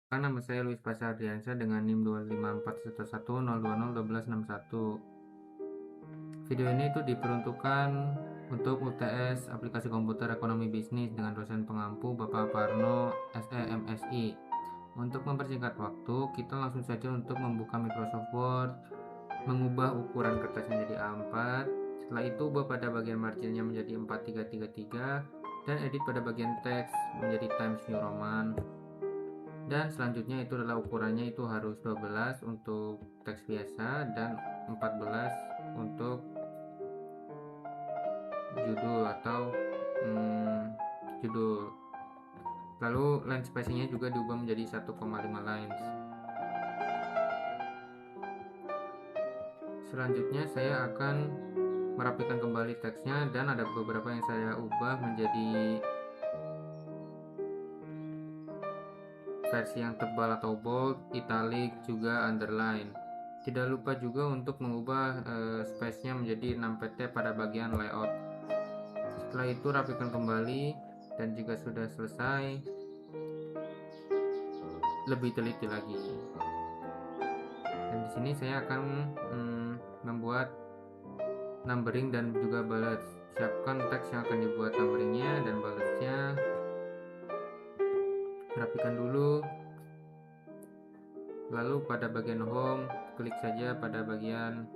Nama saya Luis Pasardiansyah dengan NIM 2541110201261. Video ini itu diperuntukkan untuk UTS Aplikasi Komputer Ekonomi Bisnis dengan dosen pengampu Bapak Parno SEMSI. Untuk mempersingkat waktu, kita langsung saja untuk membuka Microsoft Word, mengubah ukuran kertas menjadi A4. Setelah itu, ubah pada bagian marginnya menjadi 4333 dan edit pada bagian teks menjadi Times New Roman. Dan selanjutnya itu adalah ukurannya itu harus 12 untuk teks biasa dan 14 untuk judul atau judul. Lalu line spacingnya juga diubah menjadi 1,5 lines. Selanjutnya saya akan merapikan kembali teksnya dan ada beberapa yang saya ubah menjadi versi yang tebal atau bold, italic, juga underline. Tidak lupa juga untuk mengubah space-nya menjadi 6pt pada bagian layout. Setelah itu rapikan kembali dan jika sudah selesai lebih teliti lagi. Dan di sini saya akan membuat numbering dan juga bullets. Siapkan teks yang akan dibuat numberingnya dan bulletsnya. Rapikan dulu. Lalu pada bagian home, klik saja pada bagian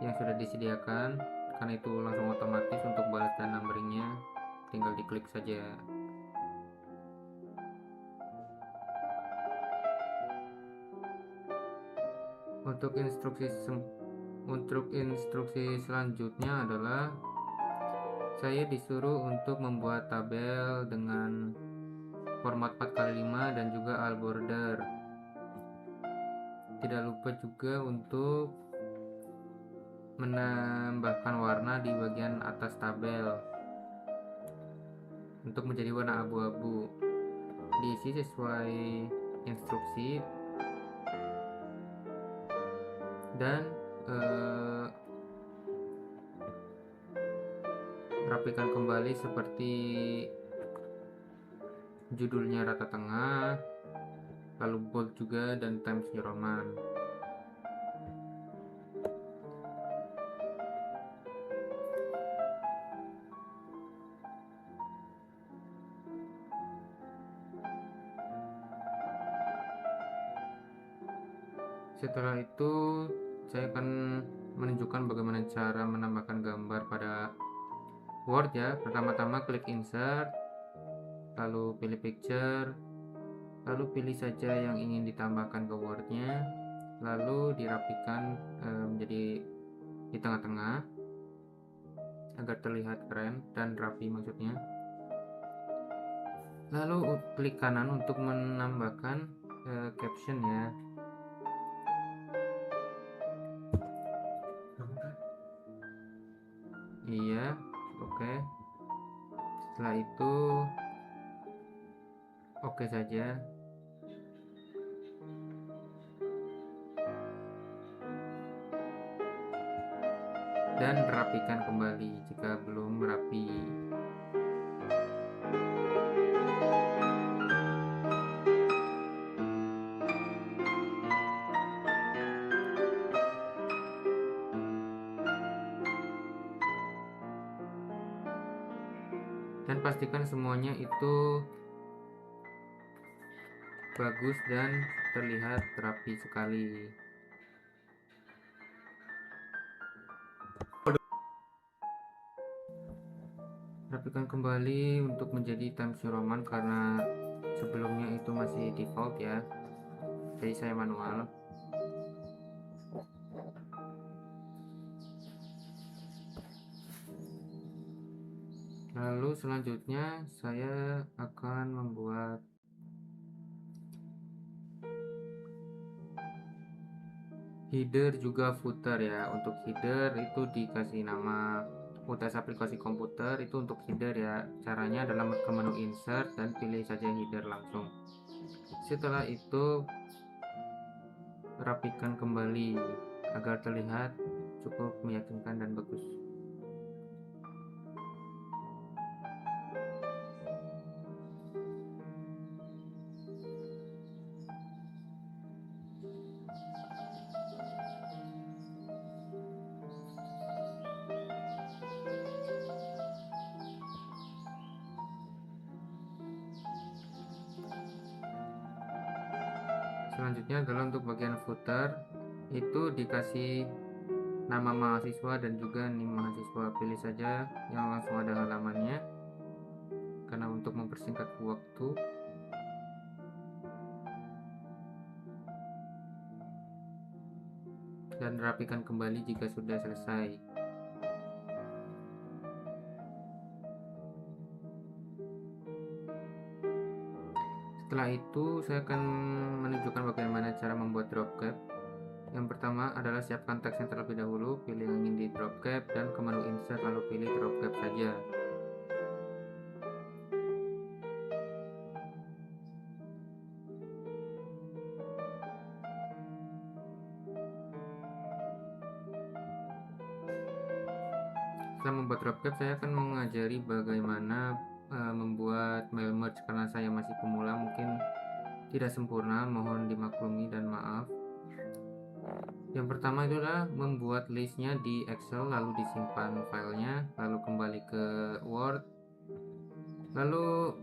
yang sudah disediakan, karena itu langsung otomatis untuk bullets dan numberingnya. Tinggal diklik saja. Untuk instruksi selanjutnya adalah saya disuruh untuk membuat tabel dengan format 4x5 dan juga all border. Tidak lupa juga untuk menambahkan warna di bagian atas tabel untuk menjadi warna abu-abu. Diisi sesuai instruksi dan rapikan kembali seperti judulnya rata tengah, lalu bold juga dan Times New Roman. Setelah itu saya akan menunjukkan bagaimana cara menambahkan gambar pada Word ya. Pertama-tama klik insert, lalu pilih picture, lalu pilih saja yang ingin ditambahkan ke Wordnya, lalu dirapikan menjadi di tengah-tengah agar terlihat keren dan rapi maksudnya. Lalu klik kanan untuk menambahkan caption ya. Iya, oke. Setelah itu oke saja. Dan rapikan kembali jika belum rapi. Dan pastikan semuanya itu bagus dan terlihat rapi sekali. Rapikan kembali untuk menjadi Times New Roman karena sebelumnya itu masih default ya, jadi saya manual. Lalu selanjutnya saya akan membuat header juga footer ya. Untuk header itu dikasih nama UTS aplikasi komputer, itu untuk header ya. Caranya adalah ke menu insert dan pilih saja header langsung. Setelah itu rapikan kembali agar terlihat cukup meyakinkan dan bagus. Selanjutnya adalah untuk bagian footer, itu dikasih nama mahasiswa dan juga NIM mahasiswa. Pilih saja yang langsung ada halamannya, karena untuk mempersingkat waktu. Dan rapikan kembali jika sudah selesai. Setelah itu saya akan menunjukkan bagaimana cara membuat drop cap. Yang pertama adalah siapkan teksnya terlebih dahulu, pilih yang ingin di drop cap dan ke menu insert lalu pilih drop cap saja. Setelah membuat drop cap, saya akan mengajari bagaimana membuat mail merge, karena saya masih pemula, mungkin tidak sempurna, mohon dimaklumi dan maaf. Yang pertama adalah membuat listnya di Excel, lalu disimpan filenya, lalu kembali ke Word, lalu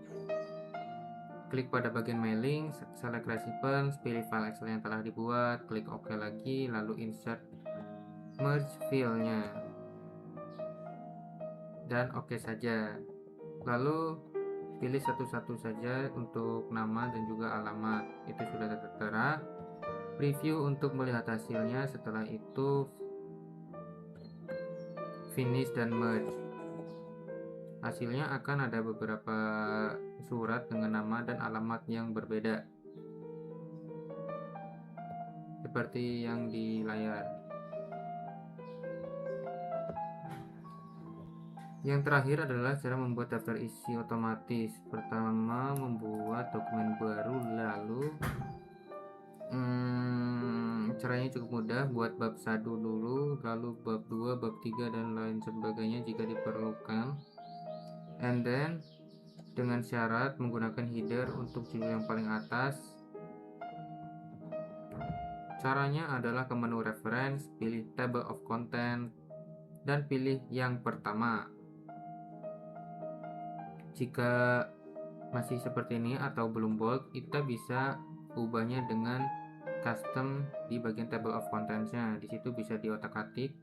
klik pada bagian mailing, select recipients, pilih file Excel yang telah dibuat, klik OK lagi, lalu insert merge filenya dan OK saja. Lalu pilih satu-satu saja untuk nama dan juga alamat, itu sudah tertera. Preview untuk melihat hasilnya, setelah itu finish dan merge. Hasilnya akan ada beberapa surat dengan nama dan alamat yang berbeda, seperti yang di layar. Yang terakhir adalah cara membuat daftar isi otomatis. Pertama, membuat dokumen baru, lalu caranya cukup mudah. Buat bab 1 dulu, lalu bab 2, bab 3 dan lain sebagainya jika diperlukan. And then dengan syarat menggunakan header untuk judul yang paling atas. Caranya adalah ke menu reference, pilih table of content dan pilih yang pertama. Jika masih seperti ini atau belum bold, kita bisa ubahnya dengan custom di bagian table of contents-nya. Di situ bisa diotak-atik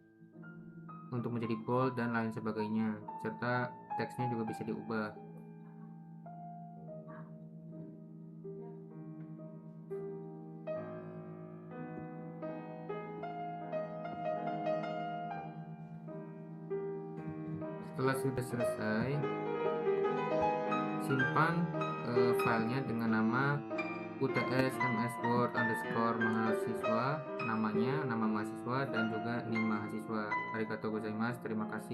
untuk menjadi bold dan lain sebagainya, serta teksnya juga bisa diubah. Setelah sudah selesai, simpan filenya dengan nama UTS MS Word underscore mahasiswa, namanya, nama mahasiswa dan juga NIM mahasiswa. Arigatou gozaimasu, terima kasih.